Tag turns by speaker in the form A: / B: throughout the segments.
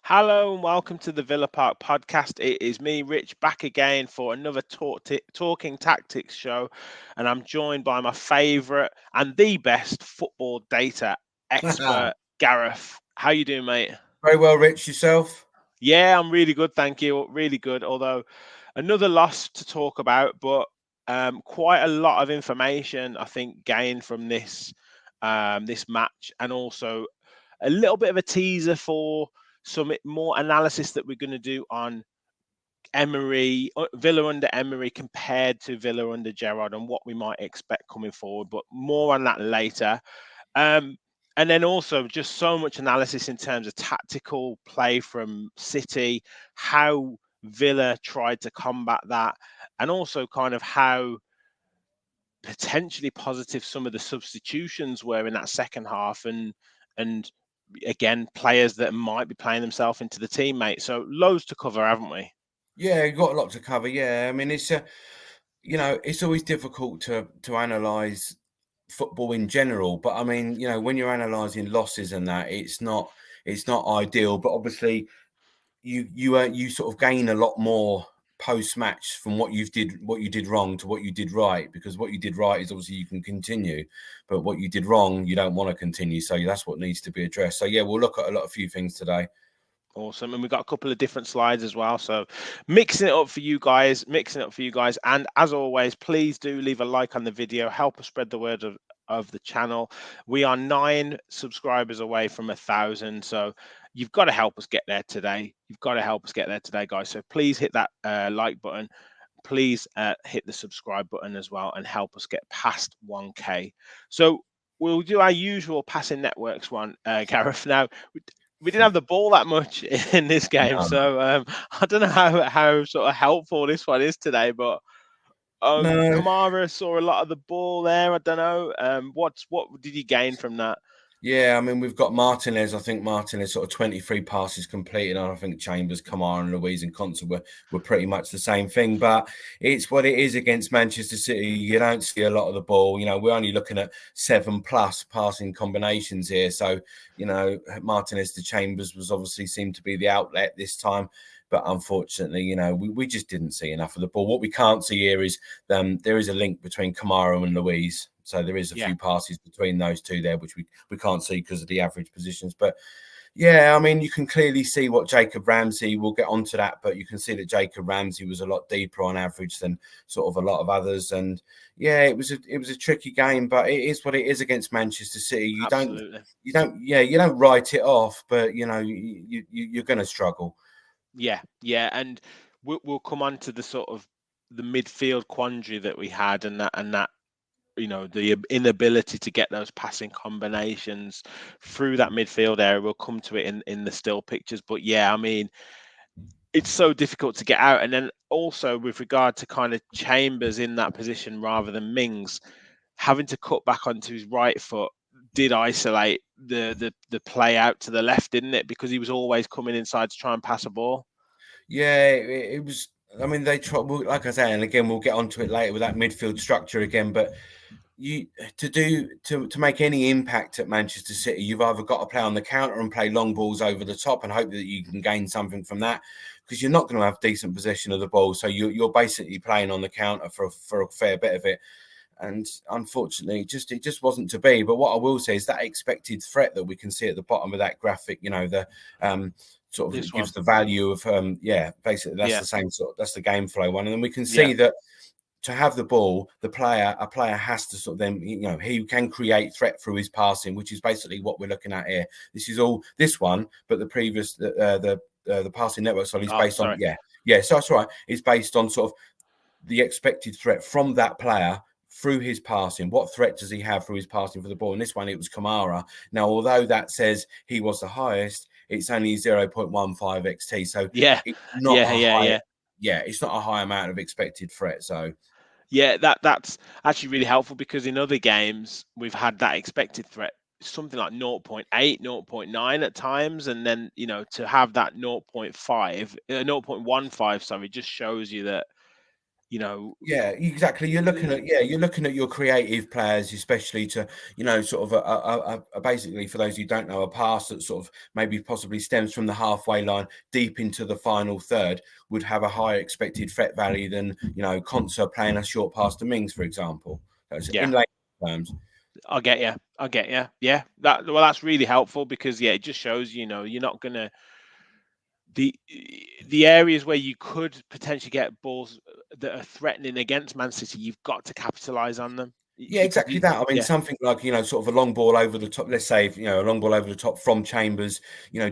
A: Hello and welcome to the Villa Park podcast. It is me, Rich, back again for another Talking Tactics show. And I'm joined by my favourite and the best football data expert, Gareth. How you doing, mate?
B: Very well, Rich. Yourself?
A: Yeah, I'm really good, thank you. Really good. Although another loss to talk about, but quite a lot of information I think gained from this match, and also a little bit of a teaser for some more analysis that we're going to do on Emery, Villa under Emery compared to Villa under Gerrard, and what we might expect coming forward. But more on that later. Um, and then also just so much analysis in terms of tactical play from City, how Villa tried to combat that, and also kind of how potentially positive some of the substitutions were in that second half, and again players that might be playing themselves into the team, mate. So loads to cover, haven't we?
B: Yeah, you've got a lot to cover. Yeah, I mean, it's always difficult to analyze football in general, but I mean, when you're analysing losses and that, it's not ideal. But obviously, you sort of gain a lot more post match from what you did wrong to what you did right, because what you did right is obviously you can continue, but what you did wrong you don't want to continue. So that's what needs to be addressed. So yeah, we'll look at a few things today.
A: Awesome. And we've got a couple of different slides as well. So mixing it up for you guys, And as always, please do leave a like on the video, help us spread the word of the channel. We are 9 subscribers away from 1,000. So you've got to help us get there today. Guys. So please hit that like button. Please hit the subscribe button as well and help us get past 1K. So we'll do our usual passing networks one, Gareth. Now, we didn't have the ball that much in this game,
B: No,
A: so I don't know how sort of helpful this one is today. But
B: no.
A: Kamara saw a lot of the ball there. I don't know. What did you gain from that?
B: Yeah, I mean, we've got Martinez. I think Martinez sort of 23 passes completed. And I think Chambers, Kamara, and Luiz and Conte were pretty much the same thing. But it's what it is against Manchester City. You don't see a lot of the ball. We're only looking at 7+ passing combinations here. So, Martinez to Chambers was obviously seemed to be the outlet this time. But unfortunately, we just didn't see enough of the ball. What we can't see here is there is a link between Kamara and Luiz. So there is a few passes between those two there, which we can't see because of the average positions. But yeah, I mean, you can clearly see what Jacob Ramsey, we'll get onto that, but you can see that Jacob Ramsey was a lot deeper on average than sort of a lot of others. And yeah, it was a tricky game, but it is what it is against Manchester City. You don't write it off, but you're going to struggle.
A: Yeah, and we'll come on to the sort of the midfield quandary that we had, and that the inability to get those passing combinations through that midfield area. We'll come to it in the still pictures, but yeah, I mean, it's so difficult to get out. And then also with regard to kind of Chambers in that position rather than Mings, having to cut back onto his right foot did isolate the play out to the left, didn't it? Because he was always coming inside to try and pass a ball.
B: Yeah, it was. I mean, they try. Like I say, and again, we'll get onto it later with that midfield structure again. But to make any impact at Manchester City, you've either got to play on the counter and play long balls over the top and hope that you can gain something from that, because you're not going to have decent possession of the ball. So you're basically playing on the counter for a fair bit of it. And unfortunately, it just wasn't to be. But what I will say is that expected threat that we can see at the bottom of that graphic, the sort of gives the value of basically that's the same that's the game flow one. And then we can see that to have the ball, a player has to sort of then, he can create threat through his passing, which is basically what we're looking at here. This is all this one, but the previous the passing network is based on so that's right. It's based on sort of the expected threat from that player through his passing. What threat does he have through his passing for the ball? In this one, it was Kamara. Now, although that says he was the highest, it's only 0.15 XT. So it's not it's not a high amount of expected threat. So
A: that's actually really helpful, because in other games we've had that expected threat something like 0.8, 0.9 at times, and then to have that 0.5, 0.15, sorry, just shows you that you know.
B: Yeah, exactly. You're looking at your creative players, especially to sort of basically, for those who don't know, a pass that sort of maybe possibly stems from the halfway line deep into the final third would have a higher expected threat value than Conser playing a short pass to Mings, for example. That's
A: Yeah,
B: in lay terms.
A: I get you. I get you. Yeah, that's really helpful because it just shows you're not gonna the the areas where you could potentially get balls that are threatening against Man City. You've got to capitalize on them
B: Yeah,
A: because
B: exactly that. I mean,
A: yeah,
B: something like, sort of a long ball over the top, let's say, a long ball over the top from Chambers,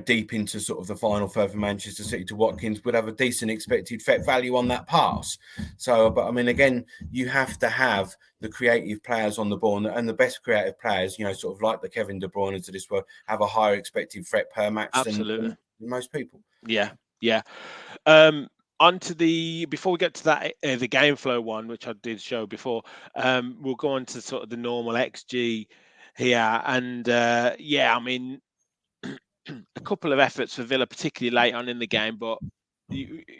B: deep into sort of the final third for Manchester City to Watkins would have a decent expected threat value on that pass. So, but I mean, again, you have to have the creative players on the ball and the best creative players, sort of like the Kevin De Bruyne to this world, have a higher expected threat per match
A: absolutely.
B: than most people.
A: Yeah, yeah. On to before we get to that, the game flow one, which I did show before, we'll go on to sort of the normal XG here. And I mean, a couple of efforts for Villa, particularly late on in the game, but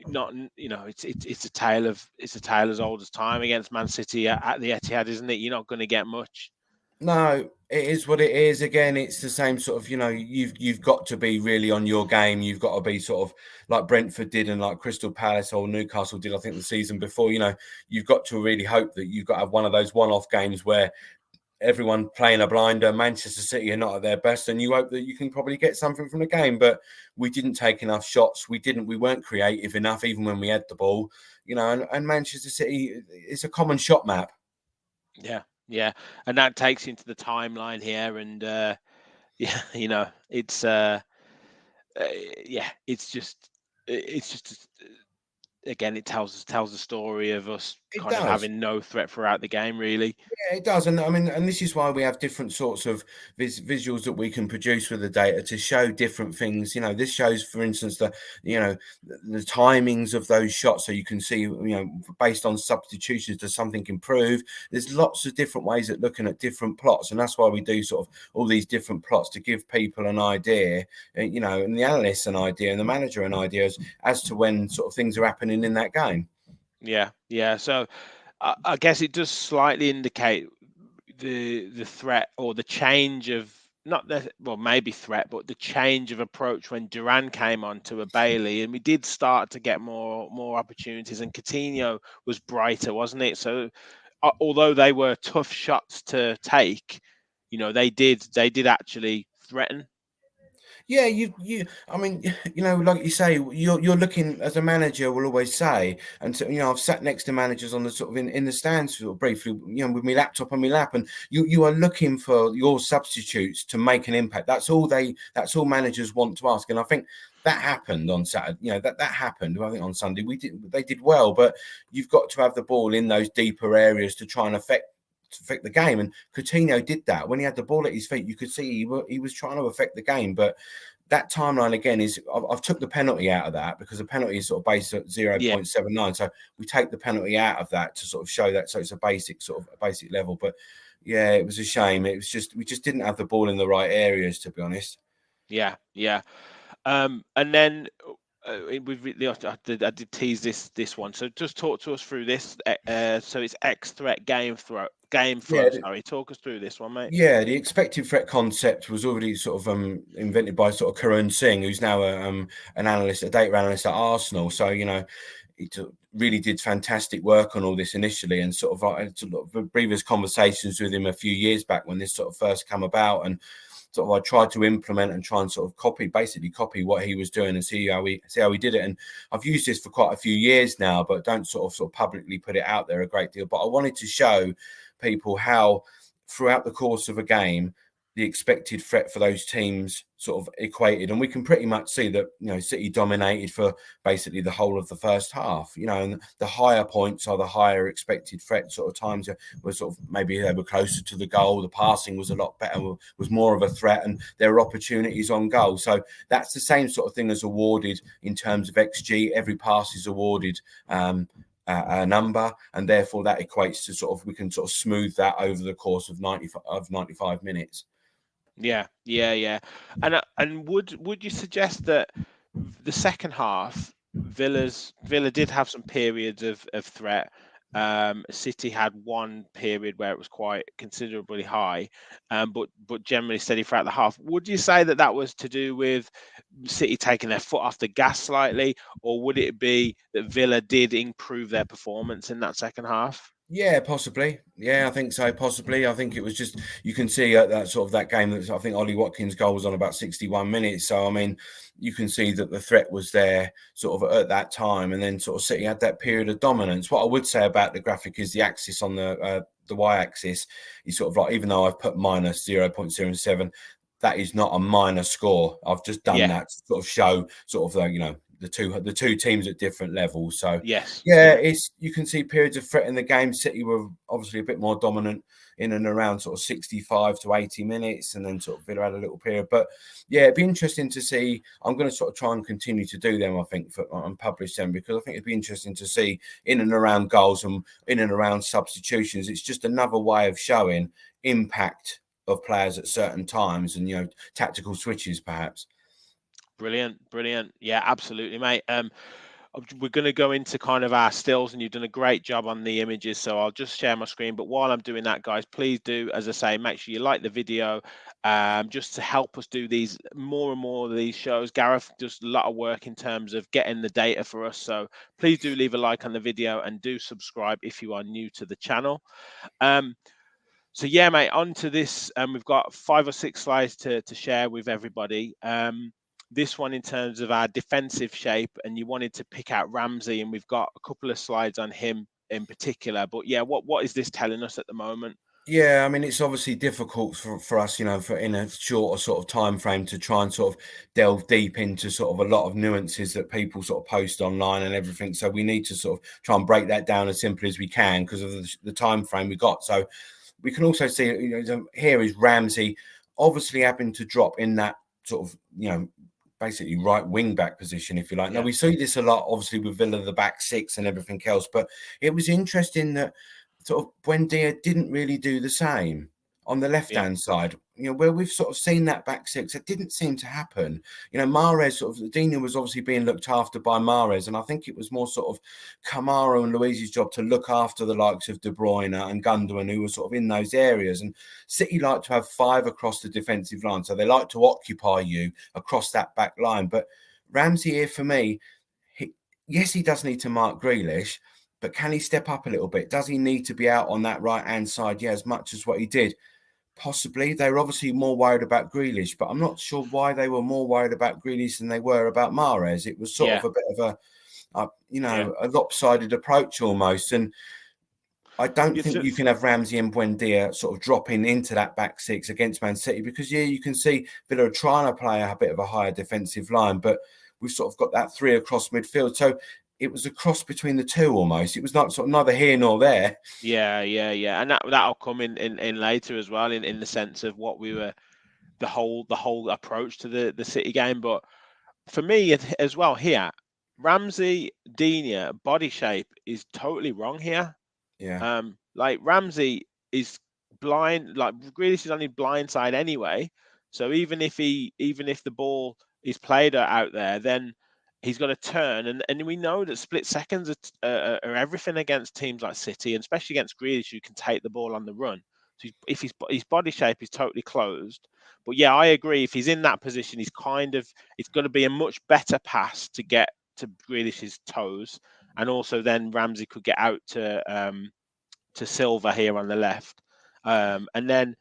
A: not, it's a tale as old as time against Man City at the Etihad, isn't it? You're not going to get much.
B: No, it is what it is. Again, it's the same sort of, you've got to be really on your game. You've got to be sort of like Brentford did and like Crystal Palace or Newcastle did, I think, the season before. You've got to really hope that you've got to have one of those one-off games where everyone playing a blinder, Manchester City are not at their best, and you hope that you can probably get something from the game. But we didn't take enough shots. We weren't creative enough, even when we had the ball, and Manchester City, it's a common shot map.
A: Yeah, yeah. And that takes you into the timeline here. And it's it's just again, it tells the story of us
B: It
A: kind of
B: does.
A: having no threat throughout the game, really.
B: Yeah, it does, and I mean, and this is why we have different sorts of visuals that we can produce with the data to show different things. This shows, for instance, the timings of those shots, so you can see, based on substitutions, does something improve? There's lots of different ways at looking at different plots, and that's why we do sort of all these different plots to give people an idea, and the analysts an idea, and the manager an idea as to when sort of things are happening in that game.
A: Yeah, yeah. So I guess it does slightly indicate the threat or the change of not the well maybe threat, but the change of approach when Duran came on to a Bailey, and we did start to get more opportunities, and Coutinho was brighter, wasn't it? So although they were tough shots to take, they did actually threaten.
B: Yeah, I mean, like you say, you're looking as a manager will always say, and so, I've sat next to managers on the sort of in the stands sort of briefly, with my laptop on my lap, and you are looking for your substitutes to make an impact. That's all managers want to ask, and I think that happened on Saturday. That happened. I think on Sunday they did well, but you've got to have the ball in those deeper areas to try and affect the game, and Coutinho did that when he had the ball at his feet. You could see he was trying to affect the game, but that timeline again is I've took the penalty out of that because the penalty is sort of based at 0.79, so we take the penalty out of that to sort of show that, so it's a basic level. But yeah, it was a shame. It was just we just didn't have the ball in the right areas, to be honest.
A: Yeah, and then I did tease this one. So just talk to us through this. So it's X threat game flow.
B: Yeah,
A: Sorry, talk us through this one, mate.
B: yeah, the expected threat concept was already sort of invented by sort of Karun Singh, who's now an analyst, a data analyst at Arsenal. So he really did fantastic work on all this initially, and sort of like previous conversations with him a few years back when this sort of first come about, and sort of I tried to implement and try and sort of copy what he was doing and see how he did it. And I've used this for quite a few years now, but don't sort of publicly put it out there a great deal. But I wanted to show people how throughout the course of a game, the expected threat for those teams sort of equated. And we can pretty much see that, City dominated for basically the whole of the first half, and the higher points are the higher expected threat sort of times were sort of maybe they were closer to the goal. The passing was a lot better, was more of a threat, and there were opportunities on goal. So that's the same sort of thing as awarded in terms of XG. Every pass is awarded a number, and therefore that equates to sort of we can sort of smooth that over the course of 95 minutes.
A: Yeah. And would you suggest that the second half Villa did have some periods of threat. City had one period where it was quite considerably high, but generally steady throughout the half. Would you say that was to do with City taking their foot off the gas slightly, or would it be that Villa did improve their performance in that second half?
B: Yeah, possibly. Yeah, I think so. Possibly. I think it was just you can see that sort of that game. That I think Ollie Watkins' goal was on about 61 minutes. So I mean, you can see that the threat was there sort of at that time, and then sort of City had that period of dominance. What I would say about the graphic is the axis on the y-axis is sort of like, even though I've put minus 0.07, that is not a minor score. I've just done that to sort of show sort of the two teams at different levels. So
A: yes,
B: it's you can see periods of threat in the game. City were obviously a bit more dominant in and around sort of 65 to 80 minutes, and then sort of Villa had a little period. But yeah, it'd be interesting to see. I'm going to sort of try and continue to do them, I think, and publish them, because I think it'd be interesting to see in and around goals and in and around substitutions. It's just another way of showing impact of players at certain times, and tactical switches perhaps.
A: Brilliant. Yeah, absolutely, mate. We're going to go into kind of our stills, and you've done a great job on the images, so I'll just share my screen. But while I'm doing that, guys, please do, as I say, make sure you like the video, just to help us do these more and more of these shows. Gareth does a lot of work in terms of getting the data for us, so please do leave a like on the video and do subscribe if you are new to the channel. So yeah, mate, on to this. We've got 5 or 6 slides to share with everybody. This one in terms of our defensive shape, and you wanted to pick out Ramsey, and we've got a couple of slides on him in particular. But yeah, what is this telling us at the moment?
B: Yeah, I mean, it's obviously difficult for us, for in a shorter sort of time frame to try and sort of delve deep into sort of a lot of nuances that people sort of post online and everything. So we need to sort of try and break that down as simply as we can because of the time frame we got. So we can also see, here is Ramsey obviously having to drop in that sort of, basically right wing back position, if you like. Now we see this a lot, obviously, with Villa, the back six and everything else. But it was interesting that sort of Buendia didn't really do the same on the left-hand side, where we've sort of seen that back six. It didn't seem to happen. Mahrez, sort of, Dina was obviously being looked after by Mahrez, and I think it was more sort of Kamara and Luiz's job to look after the likes of De Bruyne and Gundogan, who were sort of in those areas. And City like to have 5 across the defensive line, so they like to occupy you across that back line. But Ramsey here, for me, yes, he does need to mark Grealish, but can he step up a little bit? Does he need to be out on that right-hand side? Yeah, as much as what he did. Possibly. They were obviously more worried about Grealish, but I'm not sure why they were more worried about Grealish than they were about Mahrez. It was sort of a bit of a lopsided approach almost. And I don't think you can have Ramsey and Buendia sort of dropping into that back six against Man City, because, you can see Villa are trying to play a bit of a higher defensive line, but we've sort of got that 3 across midfield. So it was a cross between the two almost. It was not sort of neither here nor there.
A: Yeah. And that'll come in later as well, in the sense of what we were, the whole approach to the City game. But for me as well here, Ramsey, Digne body shape is totally wrong here.
B: Yeah.
A: Like Ramsey is blind, like Grealish is on his blind side anyway. So even if the ball is played out there, then he's got to turn, and we know that split seconds are everything against teams like City, and especially against Grealish, who can take the ball on the run. So if his body shape is totally closed. But yeah, I agree. If he's in that position, it's got to be a much better pass to get to Grealish's toes, and also then Ramsey could get out to Silva here on the left, and then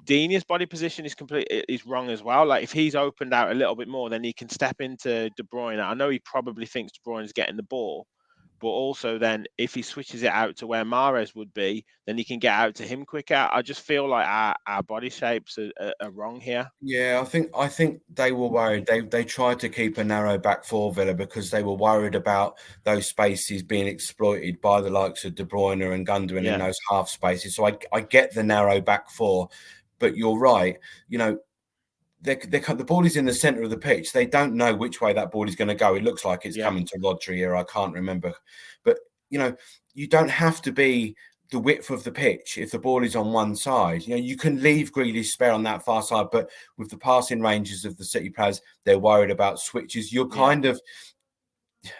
A: Digne's body position is wrong as well. Like if he's opened out a little bit more, then he can step into De Bruyne. I know he probably thinks De Bruyne is getting the ball, but also then if he switches it out to where Mahrez would be, then he can get out to him quicker. I just feel like our body shapes are wrong here.
B: Yeah, I think they were worried. They tried to keep a narrow back four, Villa, because they were worried about those spaces being exploited by the likes of De Bruyne and Gundogan in those half spaces. So I get the narrow back four, but you're right. The ball is in the centre of the pitch. They don't know which way that ball is going to go. It looks like it's coming to Rodri here. I can't remember. But, you don't have to be the width of the pitch if the ball is on one side. You can leave Grealish spare on that far side, but with the passing ranges of the City players, they're worried about switches. You're kind of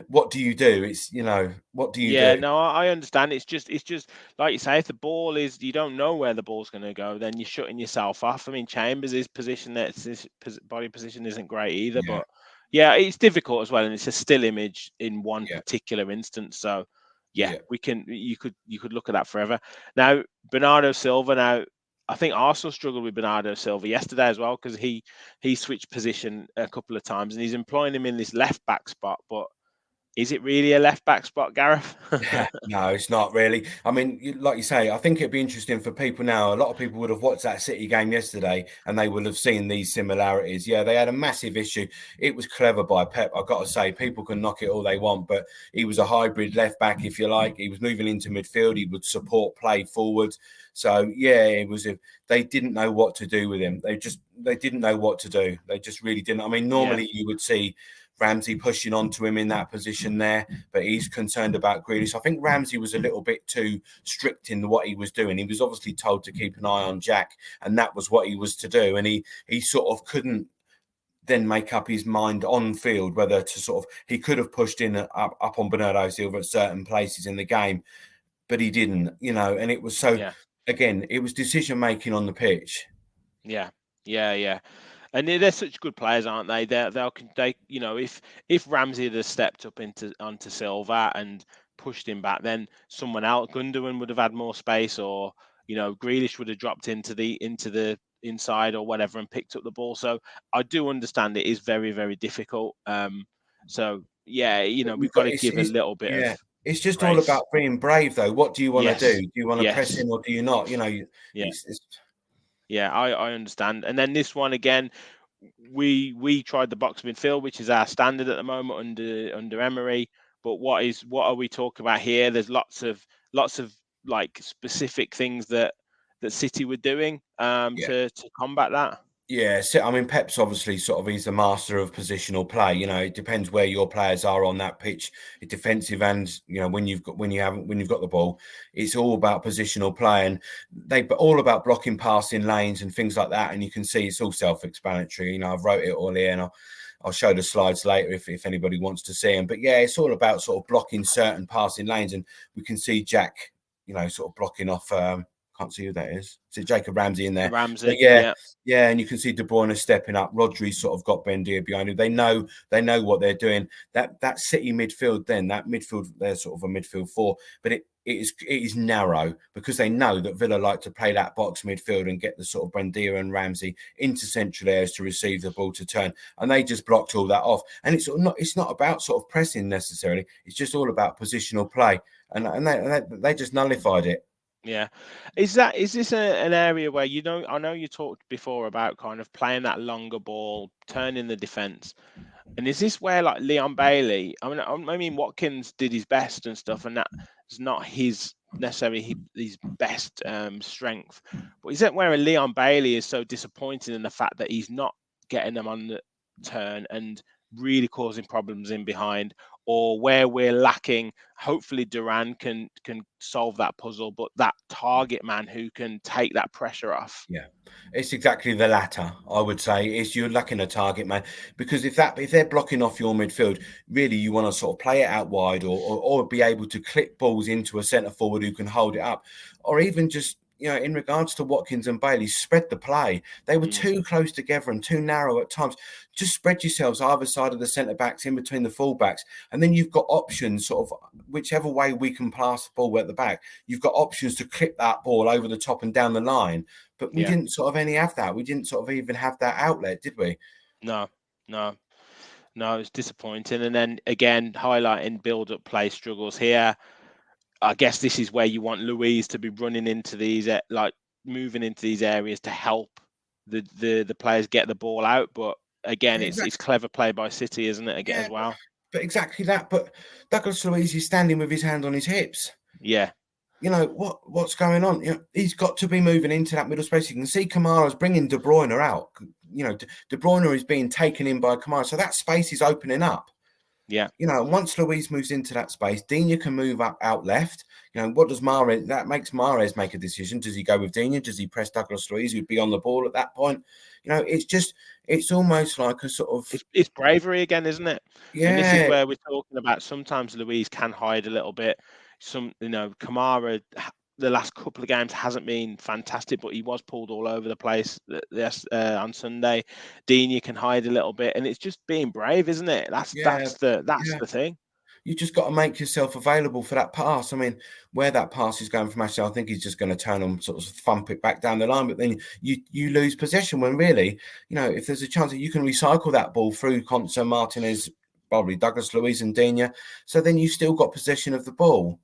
B: what do you do? It's, what do you
A: Yeah,
B: do?
A: no, I understand. It's just like you say, if the ball is, you don't know where the ball's going to go, then you're shutting yourself off. I mean, Chambers' position, his body position isn't great either,
B: Yeah,
A: but yeah, it's difficult as well, and it's a still image in one
B: yeah,
A: particular instance. So yeah,
B: yeah.
A: you could look at that forever. Now, Bernardo Silva. Now, I think Arsenal struggled with Bernardo Silva yesterday as well because he switched position a couple of times, and he's employing him in this left back spot, but is it really a left back spot, Gareth?
B: No, it's not really. I mean, like you say, I think it'd be interesting for people now. A lot of people would have watched that City game yesterday and they would have seen these similarities. Yeah, they had a massive issue. It was clever by Pep. I've got to say, people can knock it all they want, but he was a hybrid left back, if you like. He was moving into midfield. He would support play forward. So yeah, it was. They didn't know what to do with him. They didn't know what to do. They just really didn't. I mean,
A: Yeah,
B: normally you would see Ramsey pushing onto him in that position there, but he's concerned about Grealish. I think Ramsey was a little bit too strict in what he was doing. He was obviously told to keep an eye on Jack, and that was what he was to do. And he sort of couldn't then make up his mind on field whether to sort of, he could have pushed in up on Bernardo Silva at certain places in the game, but he didn't, and it was so,
A: yeah,
B: again, it was decision making on the pitch.
A: yeah, yeah. And they're such good players, aren't they? They if Ramsey had stepped up onto Silva and pushed him back, then someone else, Gundogan, would have had more space, or Grealish would have dropped into the inside or whatever and picked up the ball. So I do understand it is very, very difficult. So yeah,
B: You've
A: we've got
B: got
A: to give a little bit of
B: yeah. It's just all
A: grace.
B: about being brave, though. What do you want to do?
A: Yes,
B: Do you want to press
A: yes,
B: in or do you not?
A: yeah.
B: It's
A: Yeah, I understand. And then this one again, we tried the box midfield, which is our standard at the moment under Emery. But what are we talking about here? There's lots of like specific things that City were doing
B: yeah.
A: to combat that.
B: Yeah, so, I mean, Pep's obviously he's the master of positional play. It depends where your players are on that pitch, defensive and when you've got the ball, it's all about positional play, and all about blocking passing lanes and things like that. And you can see it's all self-explanatory. I've wrote it all here, and I'll show the slides later if anybody wants to see them. But yeah, it's all about sort of blocking certain passing lanes, and we can see Jack, sort of blocking off. Can't see who that is. Is it Jacob Ramsey in there? But
A: Ramsey,
B: yeah,
A: yeah,
B: yeah, and you can see De Bruyne stepping up. Rodri's sort of got Bendia behind him. They know what they're doing. That City midfield, then that midfield, they're sort of a midfield four, but it is narrow because they know that Villa like to play that box midfield and get the sort of Bendia and Ramsey into central areas to receive the ball to turn, and they just blocked all that off. And it's not about sort of pressing necessarily. It's just all about positional play, and they just nullified it.
A: yeah. Is this an area where I know you talked before about kind of playing that longer ball, turning the defense. And is this where like Leon Bailey? I mean, Watkins did his best and stuff, and that's not his necessarily his best strength. But is that where a Leon Bailey is so disappointing in the fact that he's not getting them on the turn and really causing problems in behind, or where we're lacking? Hopefully, Duran can solve that puzzle, but that target man who can take that pressure off.
B: Yeah, it's exactly the latter. I would say is you're lacking a target man, because if they're blocking off your midfield, really you want to sort of play it out wide, or be able to clip balls into a centre forward who can hold it up, or even just in regards to Watkins and Bailey, spread the play. They were too close together and too narrow at times. Just spread yourselves either side of the centre backs, in between the full backs, and then you've got options. Sort of whichever way we can pass the ball at the back, you've got options to clip that ball over the top and down the line. But we didn't sort of any have that. We didn't sort of even have that outlet, did we?
A: No, no, no. It's disappointing. And then again, highlighting build-up play struggles here. I guess this is where you want Luiz to be running into these, like moving into these areas to help the players get the ball out. But again, it's clever play by City, isn't it? Again,
B: Yeah,
A: as well.
B: but exactly that. But Douglas Luiz is standing with his hand on his hips.
A: Yeah,
B: What's going on? He's got to be moving into that middle space. You can see Kamara's bringing De Bruyne out. De Bruyne is being taken in by Kamara, so that space is opening up.
A: Yeah.
B: You know, and once Luiz moves into that space, Digne can move up out left. You know, what does Mahrez? That makes Mahrez make a decision. Does he go with Digne? Does he press Douglas Luiz, who'd be on the ball at that point? You know, it's almost like a sort of
A: It's bravery again, isn't it? And this is
B: yeah,
A: where we're talking about sometimes Luiz can hide a little bit. Kamara, the last couple of games hasn't been fantastic, but he was pulled all over the place on Sunday. Digne can hide a little bit, and it's just being brave, isn't it? That's
B: yeah,
A: that's the that's
B: yeah.
A: the thing.
B: You just got to make yourself available for that pass. I mean, where that pass is going from Aston, I think he's just going to turn and sort of thump it back down the line. But then you lose possession when really, you know, if there's a chance that you can recycle that ball through Conser, Martinez, probably Douglas Luiz and Digne, so then you still got possession of the ball.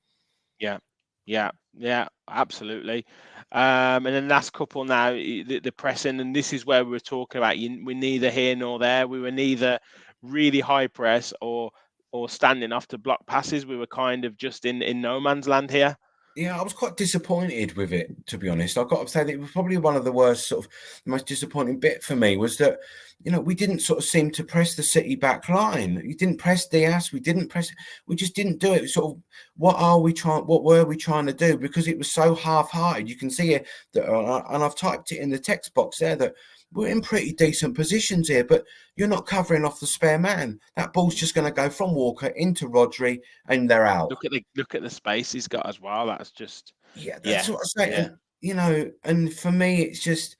A: Yeah, absolutely. And then last couple now, the pressing, and this is where we were talking about. We're neither here nor there. We were neither really high press or standing off to block passes. We were kind of just in no man's land here.
B: Yeah, I was quite disappointed with it, to be honest. I've got to say that it was probably one of the worst, sort of, the most disappointing bit for me was that, you know, we didn't sort of seem to press the City back line. You didn't press Diaz. We just didn't do it. Sort of, what were we trying to do? Because it was so half-hearted. You can see it, that, and I've typed it in the text box there, that we're in pretty decent positions here, but you're not covering off the spare man. That ball's just going to go from Walker into Rodri, and they're out.
A: Look at the space he's got as well. That's just
B: That's what I say.
A: yeah.
B: And you know, and for me, it's just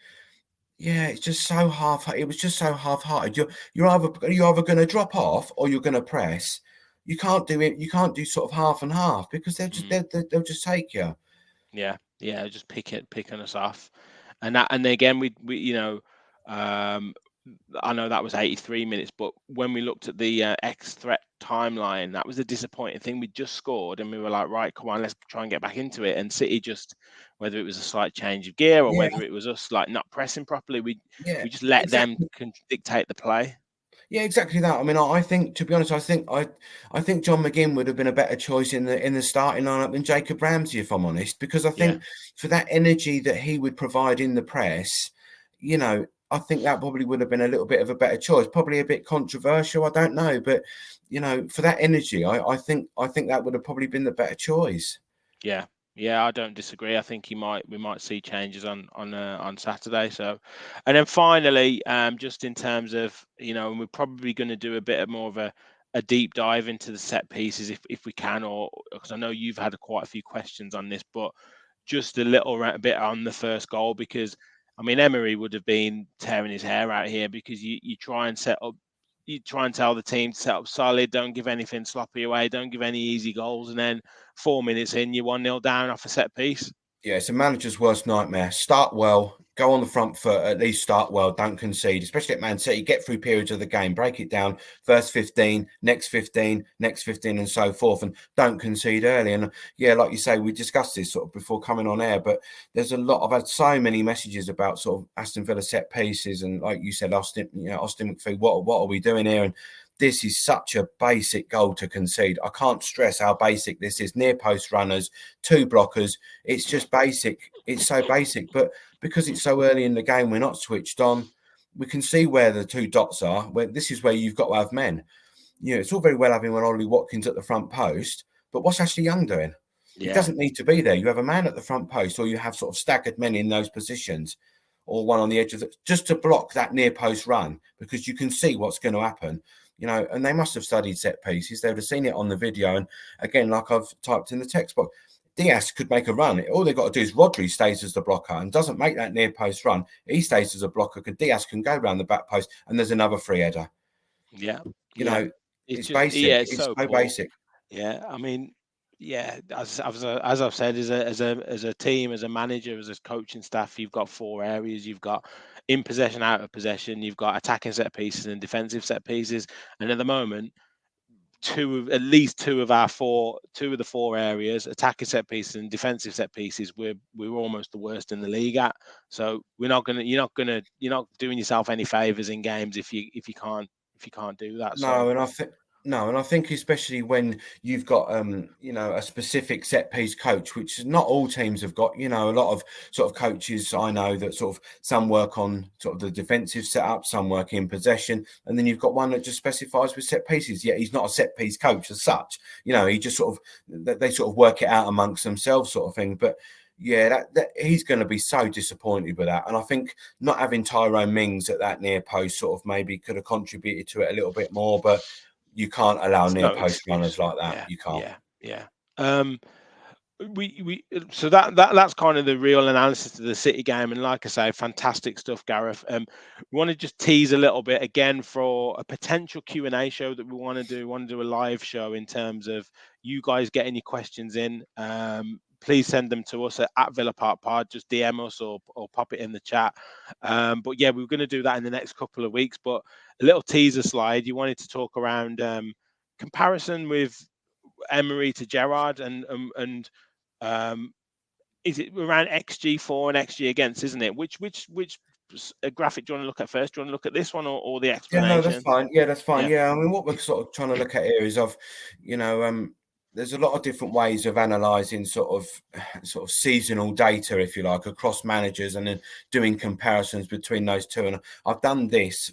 B: it's just so half. It was just so half-hearted. You're either going to drop off or you're going to press. You can't do it. You can't do sort of half and half because they'll just take you.
A: Yeah, just picking us off, and again we I know that was 83 minutes, but when we looked at the X threat timeline, that was a disappointing thing. We just scored, and we were like, right, come on, let's try and get back into it. And City just, whether it was a slight change of gear or
B: Yeah,
A: whether it was us like not pressing properly, we
B: yeah,
A: just let them
B: exactly.
A: dictate the play.
B: Yeah, exactly that. I mean, I think, to be honest, I think John McGinn would have been a better choice in the starting lineup than Jacob Ramsey, if I'm honest, because I
A: Yeah,
B: think for that energy that he would provide in the press, you know, I think that probably would have been a little bit of a better choice. Probably a bit controversial, I don't know, but you know, for that energy, I think that would have probably been the better choice.
A: yeah. Yeah, I don't disagree. I think we might see changes on Saturday. So, and then finally, just in terms of and we're probably going to do a bit of more of a deep dive into the set pieces if we can, or because I know you've had quite a few questions on this, but just a little bit on the first goal because I mean Emery would have been tearing his hair out here because you try and set up. You try and tell the team to set up solid, don't give anything sloppy away, don't give any easy goals, and then 4 minutes in, you're 1-0 down off a set piece.
B: Yeah, it's a manager's worst nightmare. Start well, go on the front foot, at least start well, don't concede, especially at Man City. Get through periods of the game, break it down, first 15, next 15, next 15, and so forth, and don't concede early. And yeah, like you say, we discussed this sort of before coming on air, but there's a lot. I've had so many messages about sort of Aston Villa set pieces, and like you said, Austin McPhee, what are we doing here? And this is such a basic goal to concede. I can't stress how basic this is. Near post runners, 2 blockers. It's just basic. It's so basic. But because it's so early in the game, we're not switched on. We can see where the 2 dots are. Where this is where you've got to have men. You know, it's all very well having one Ollie Watkins at the front post, but what's Ashley Young doing? He
A: Yeah,
B: doesn't need to be there. You have a man at the front post, or you have sort of staggered men in those positions, or one on the edge of just to block that near post run because you can see what's going to happen. You know, and they must have studied set pieces. They would have seen it on the video. And again, like I've typed in the text box, Diaz could make a run. All they've got to do is Rodri stays as the blocker and doesn't make that near post run. He stays as a blocker because Diaz can go around the back post and there's another free header.
A: yeah,
B: You
A: yeah.
B: know,
A: It's
B: it's
A: just
B: basic.
A: it's
B: It's
A: so
B: so
A: poor.
B: basic.
A: Yeah, I mean, yeah, as I've said, as a team, as a manager, as a coaching staff, you've got 4 areas. You've got in possession, out of possession. You've got attacking set pieces and defensive set pieces. And at the moment, at least two of the 4 areas, attacking set pieces and defensive set pieces, we're almost the worst in the league at. So you're not doing yourself any favors in games if you can't do that. So
B: No, and I think No, and I think especially when you've got a specific set piece coach, which not all teams have got. A lot of sort of coaches I know that sort of some work on sort of the defensive setup, some work in possession, and then you've got one that just specifies with set pieces. Yet he's not a set piece coach as such. He just sort of they sort of work it out amongst themselves, sort of thing. But yeah, that he's going to be so disappointed with that. And I think not having Tyrone Mings at that near post sort of maybe could have contributed to it a little bit more, but you can't allow
A: It's
B: near
A: no
B: post runners
A: excuse.
B: like that.
A: Yeah,
B: You can't.
A: yeah. We so that's kind of the real analysis of the City game, and like I say, fantastic stuff, Gareth. We want to just tease a little bit again for a potential Q&A show that we want to do. We want to do a live show in terms of you guys getting your questions in. Please send them to us at Villa Park Pod. Just DM us or pop it in the chat. But yeah, we're going to do that in the next couple of weeks. But a little teaser slide. You wanted to talk around comparison with Emery to Gerrard and is it around XG for and XG against, isn't it? Which graphic do you want to look at first? Do you want to look at this one or the
B: Yeah, no, that's
A: explanation?
B: fine. Yeah, that's fine.
A: Yeah.
B: Yeah, I mean, what we're sort of trying to look at here is there's a lot of different ways of analysing sort of seasonal data, if you like, across managers, and then doing comparisons between those two. And I've done this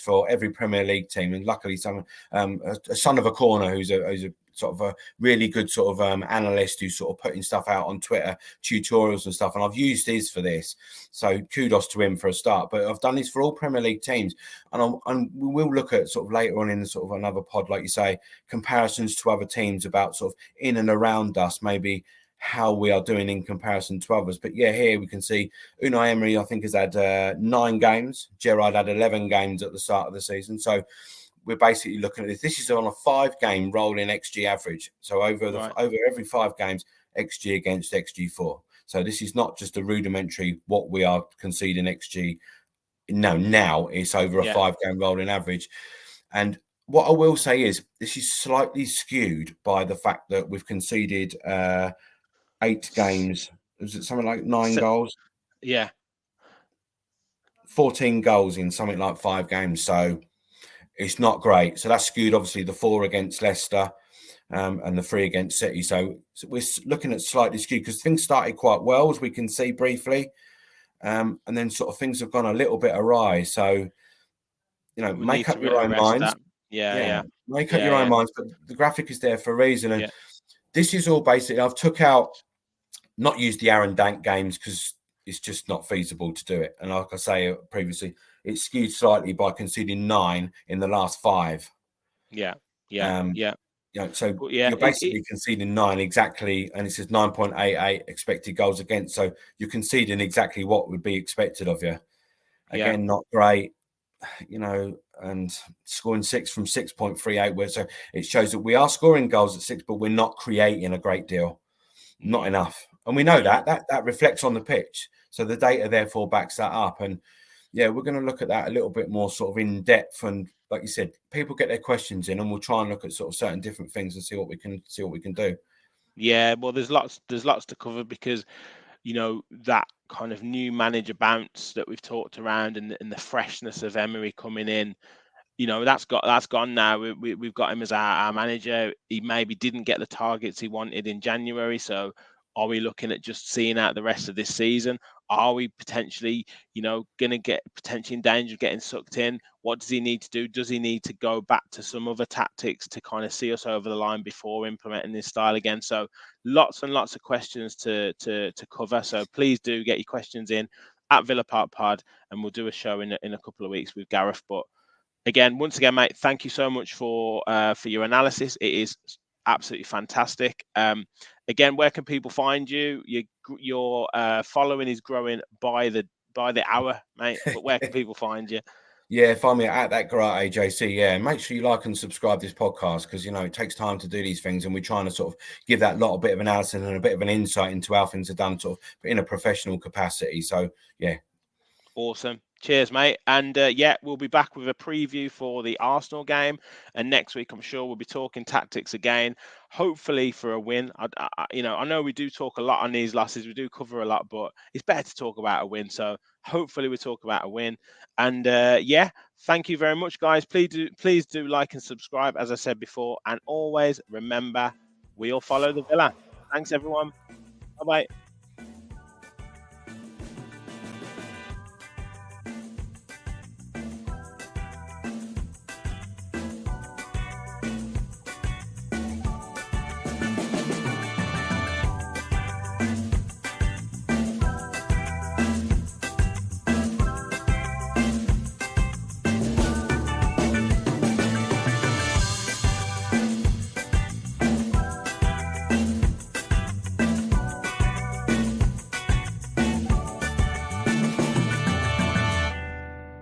B: for every Premier League team, and luckily, a son of a corner who's a sort of a really good sort of analyst who's sort of putting stuff out on Twitter, tutorials and stuff. And I've used his for this. So kudos to him for a start. But I've done this for all Premier League teams. And we will look at sort of later on in sort of another pod, like you say, comparisons to other teams about sort of in and around us, maybe how we are doing in comparison to others. But yeah, here we can see Unai Emery, I think, has had 9 games. Gerrard had 11 games at the start of the season. So we're basically looking at this. This is on a 5-game rolling XG average. So over every 5 games, XG against XG4. So this is not just a rudimentary what we are conceding XG. No, now it's over a 5-game rolling average. And what I will say is this is slightly skewed by the fact that we've conceded 8 games. Was it something like 9 goals?
A: Yeah.
B: 14 goals in something like 5 games. So it's not great. So that's skewed, obviously, the 4 against Leicester and the 3 against City. So we're looking at slightly skewed because things started quite well, as we can see briefly. And then sort of things have gone a little bit awry. So, make up your own minds. Make up your own minds. But the graphic is there for a reason. And this is all basically, I've took out, not used the Aaron Dank games because it's just not feasible to do it. And like I say previously, it's skewed slightly by conceding 9 in the last 5. So you're basically conceding 9 exactly, and it says 9.88 expected goals against. So you're conceding exactly what would be expected of you. Again, not great, and scoring 6 from 6.38. So it shows that we are scoring goals at 6, but we're not creating a great deal, not enough. And we know that reflects on the pitch. So the data therefore backs that up. And yeah, we're going to look at that a little bit more sort of in depth. And like you said, people get their questions in, and we'll try and look at sort of certain different things and see what we can do.
A: Yeah, well, there's lots to cover because that kind of new manager bounce that we've talked around and the freshness of Emery coming in. That's gone now. We've got him as our manager. He maybe didn't get the targets he wanted in January. So are we looking at just seeing out the rest of this season? Are we potentially, going to get potentially in danger of getting sucked in? What does he need to do? Does he need to go back to some other tactics to kind of see us over the line before implementing this style again? So lots and lots of questions to cover. So please do get your questions in at Villa Park Pod, and we'll do a show in a couple of weeks with Gareth. But once again, mate, thank you so much for your analysis. It is absolutely fantastic. Again, where can people find you? Your following is growing by the hour, mate. But where can people find you?
B: Yeah, find me at that Gareth AJC. Yeah, make sure you like and subscribe to this podcast because it takes time to do these things, and we're trying to sort of give that lot a bit of analysis and a bit of an insight into how things are done, sort of in a professional capacity. So yeah,
A: awesome. Cheers, mate. And yeah, we'll be back with a preview for the Arsenal game. And next week, I'm sure we'll be talking tactics again, hopefully for a win. I know we do talk a lot on these losses. We do cover a lot, but it's better to talk about a win. So hopefully we talk about a win. And yeah, thank you very much, guys. Please do like and subscribe, as I said before. And always remember, we'll follow the Villa. Thanks, everyone. Bye-bye.